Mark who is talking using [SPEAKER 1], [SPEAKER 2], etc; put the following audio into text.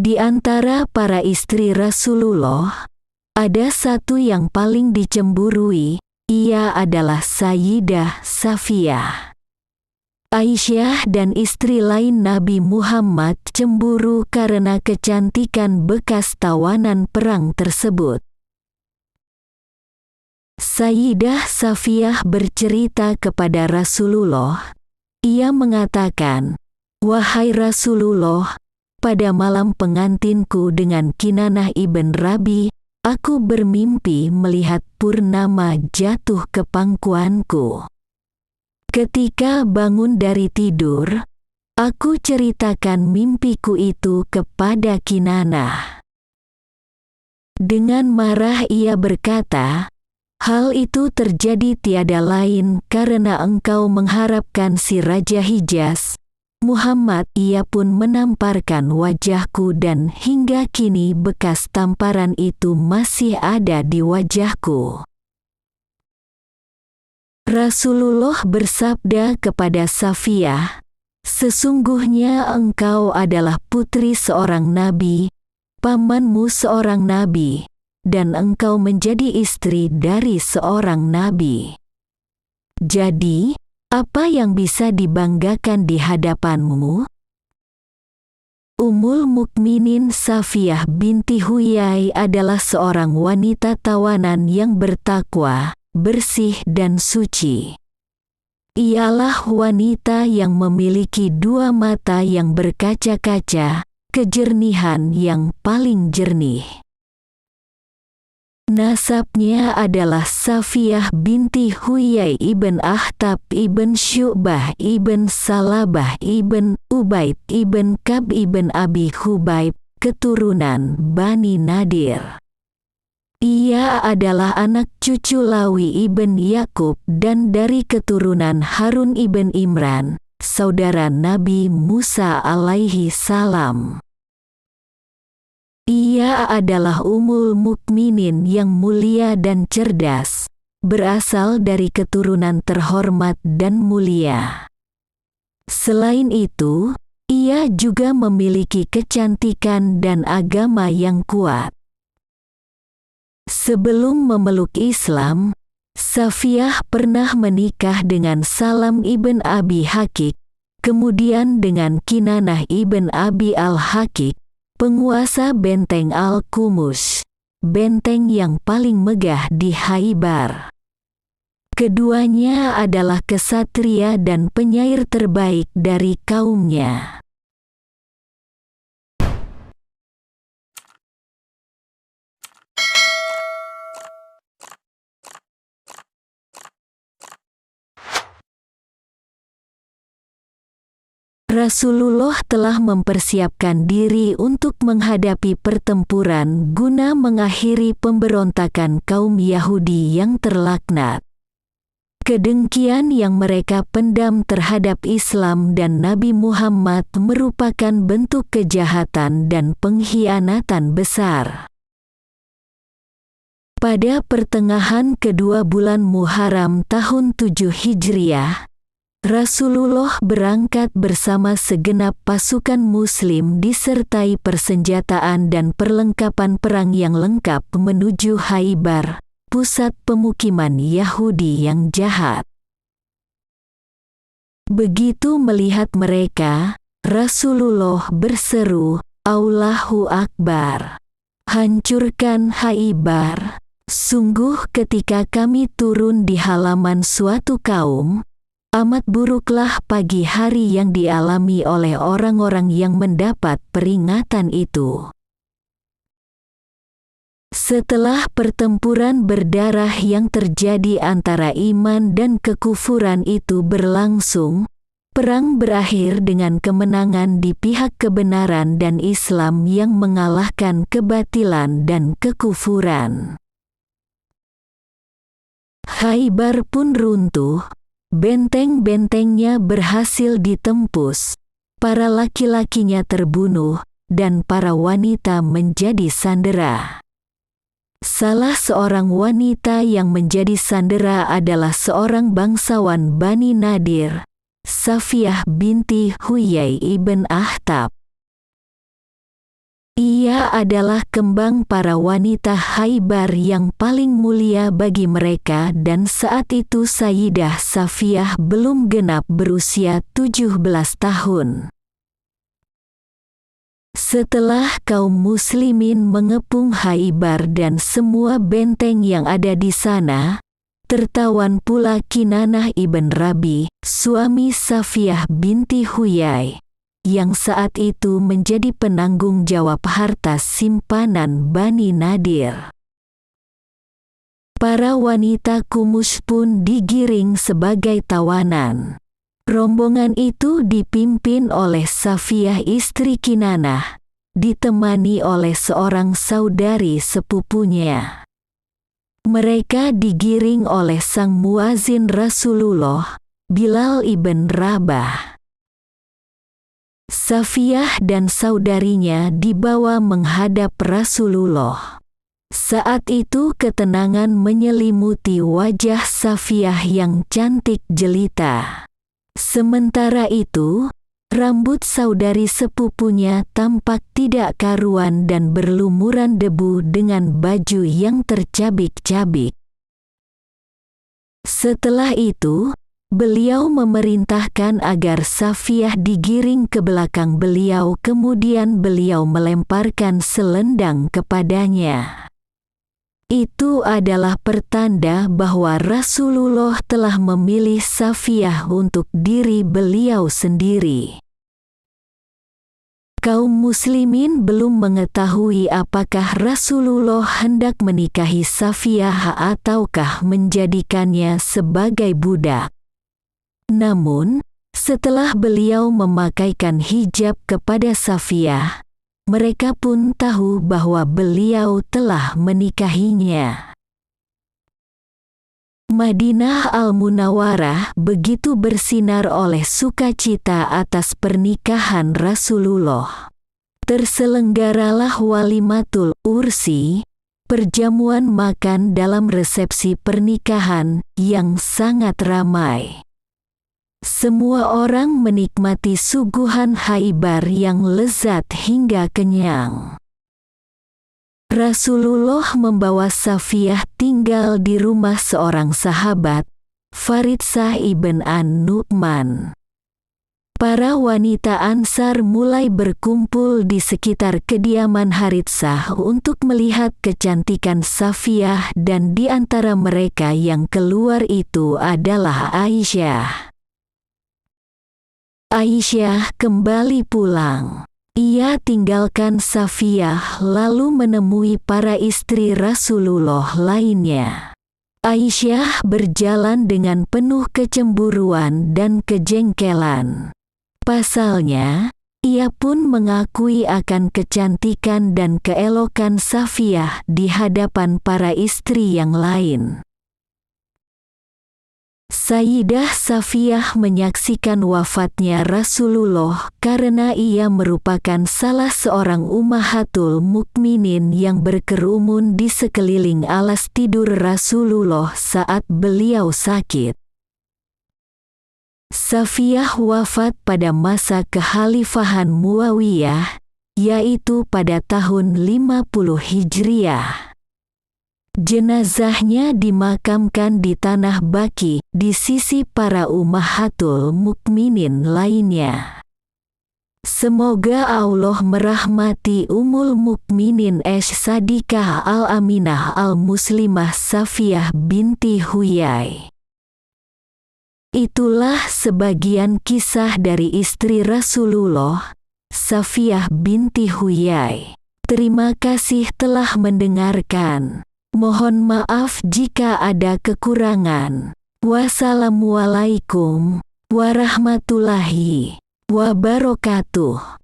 [SPEAKER 1] Di antara para istri Rasulullah, ada satu yang paling dicemburui, ia adalah Sayyidah Safiyah. Aisyah dan istri lain Nabi Muhammad cemburu karena kecantikan bekas tawanan perang tersebut. Sayyidah Safiyah bercerita kepada Rasulullah. Ia mengatakan, "Wahai Rasulullah, pada malam pengantinku dengan Kinanah ibn Rabi, aku bermimpi melihat purnama jatuh ke pangkuanku. Ketika bangun dari tidur, aku ceritakan mimpiku itu kepada Kinanah. Dengan marah ia berkata, 'Hal itu terjadi tiada lain karena engkau mengharapkan si Raja Hijaz, Muhammad.' Ia pun menamparkan wajahku dan hingga kini bekas tamparan itu masih ada di wajahku." Rasulullah bersabda kepada Safiyah, "Sesungguhnya engkau adalah putri seorang nabi, pamanmu seorang nabi, dan engkau menjadi istri dari seorang nabi. Jadi, apa yang bisa dibanggakan di hadapanmu?" Ummul Mukminin Safiyah binti Huyai adalah seorang wanita tawanan yang bertakwa, bersih dan suci. Ialah wanita yang memiliki dua mata yang berkaca-kaca, kejernihan yang paling jernih. Nasabnya adalah Safiyah binti Huyai ibn Akhtab ibn Syu'bah ibn Salabah ibn Ubaid ibn Kab ibn Abi Hubaib, keturunan Bani Nadir. Ia adalah anak cucu Lawi ibn Yakub dan dari keturunan Harun ibn Imran, saudara Nabi Musa alaihi salam. Ia adalah Ummul Mukminin yang mulia dan cerdas, berasal dari keturunan terhormat dan mulia. Selain itu, ia juga memiliki kecantikan dan agama yang kuat. Sebelum memeluk Islam, Safiyah pernah menikah dengan Salam ibn Abi Hakik, kemudian dengan Kinanah ibn Abi al-Hakik, penguasa benteng Al-Qumus, benteng yang paling megah di Khaybar. Keduanya adalah kesatria dan penyair terbaik dari kaumnya. Rasulullah telah mempersiapkan diri untuk menghadapi pertempuran guna mengakhiri pemberontakan kaum Yahudi yang terlaknat. Kedengkian yang mereka pendam terhadap Islam dan Nabi Muhammad merupakan bentuk kejahatan dan pengkhianatan besar. Pada pertengahan kedua bulan Muharram tahun 7 Hijriah, Rasulullah berangkat bersama segenap pasukan Muslim disertai persenjataan dan perlengkapan perang yang lengkap menuju Khaybar, pusat pemukiman Yahudi yang jahat. Begitu melihat mereka, Rasulullah berseru, "Allahu Akbar! Hancurkan Khaybar! Sungguh ketika kami turun di halaman suatu kaum, amat buruklah pagi hari yang dialami oleh orang-orang yang mendapat peringatan itu." Setelah pertempuran berdarah yang terjadi antara iman dan kekufuran itu berlangsung, perang berakhir dengan kemenangan di pihak kebenaran dan Islam yang mengalahkan kebatilan dan kekufuran. Khaybar pun runtuh. Benteng-bentengnya berhasil ditembus, para laki-lakinya terbunuh, dan para wanita menjadi sandera. Salah seorang wanita yang menjadi sandera adalah seorang bangsawan Bani Nadir, Safiyah binti Huyai ibn Akhtab. Ia adalah kembang para wanita Khaybar yang paling mulia bagi mereka, dan saat itu Sayyidah Safiyah belum genap berusia 17 tahun. Setelah kaum muslimin mengepung Khaybar dan semua benteng yang ada di sana, tertawan pula Kinanah ibn Rabi, suami Safiyah binti Huyai, yang saat itu menjadi penanggung jawab harta simpanan Bani Nadir. Para wanita Kumus pun digiring sebagai tawanan. Rombongan itu dipimpin oleh Safiyah istri Kinanah, ditemani oleh seorang saudari sepupunya. Mereka digiring oleh sang muazin Rasulullah, Bilal ibn Rabah. Safiyah dan saudarinya dibawa menghadap Rasulullah. Saat itu ketenangan menyelimuti wajah Safiyah yang cantik jelita. Sementara itu, rambut saudari sepupunya tampak tidak karuan dan berlumuran debu dengan baju yang tercabik-cabik. Setelah itu, beliau memerintahkan agar Safiyah digiring ke belakang beliau, kemudian beliau melemparkan selendang kepadanya. Itu adalah pertanda bahwa Rasulullah telah memilih Safiyah untuk diri beliau sendiri. Kaum muslimin belum mengetahui apakah Rasulullah hendak menikahi Safiyah ataukah menjadikannya sebagai budak. Namun, setelah beliau memakaikan hijab kepada Safiyah, mereka pun tahu bahwa beliau telah menikahinya. Madinah Al-Munawwarah begitu bersinar oleh sukacita atas pernikahan Rasulullah. Terselenggaralah walimatul ursi, perjamuan makan dalam resepsi pernikahan yang sangat ramai. Semua orang menikmati suguhan Khaybar yang lezat hingga kenyang. Rasulullah membawa Safiyah tinggal di rumah seorang sahabat, Faritsah ibn An-Nu'man. Para wanita Ansar mulai berkumpul di sekitar kediaman Haritsah untuk melihat kecantikan Safiyah, dan di antara mereka yang keluar itu adalah Aisyah. Aisyah kembali pulang. Ia tinggalkan Safiyah lalu menemui para istri Rasulullah lainnya. Aisyah berjalan dengan penuh kecemburuan dan kejengkelan. Pasalnya, ia pun mengakui akan kecantikan dan keelokan Safiyah di hadapan para istri yang lain. Sayyidah Safiyah menyaksikan wafatnya Rasulullah karena ia merupakan salah seorang ummahatul mukminin yang berkerumun di sekeliling alas tidur Rasulullah saat beliau sakit. Safiyah wafat pada masa kekhalifahan Muawiyah, yaitu pada tahun 50 Hijriah. Jenazahnya dimakamkan di Tanah Baqi di sisi para ummahatul mukminin lainnya. Semoga Allah merahmati Ummul Mukminin Sadikah Al-Aminah Al-Muslimah Safiyah binti Huyai. Itulah sebagian kisah dari istri Rasulullah, Safiyah binti Huyai. Terima kasih telah mendengarkan. Mohon maaf jika ada kekurangan. Wassalamualaikum warahmatullahi wabarakatuh.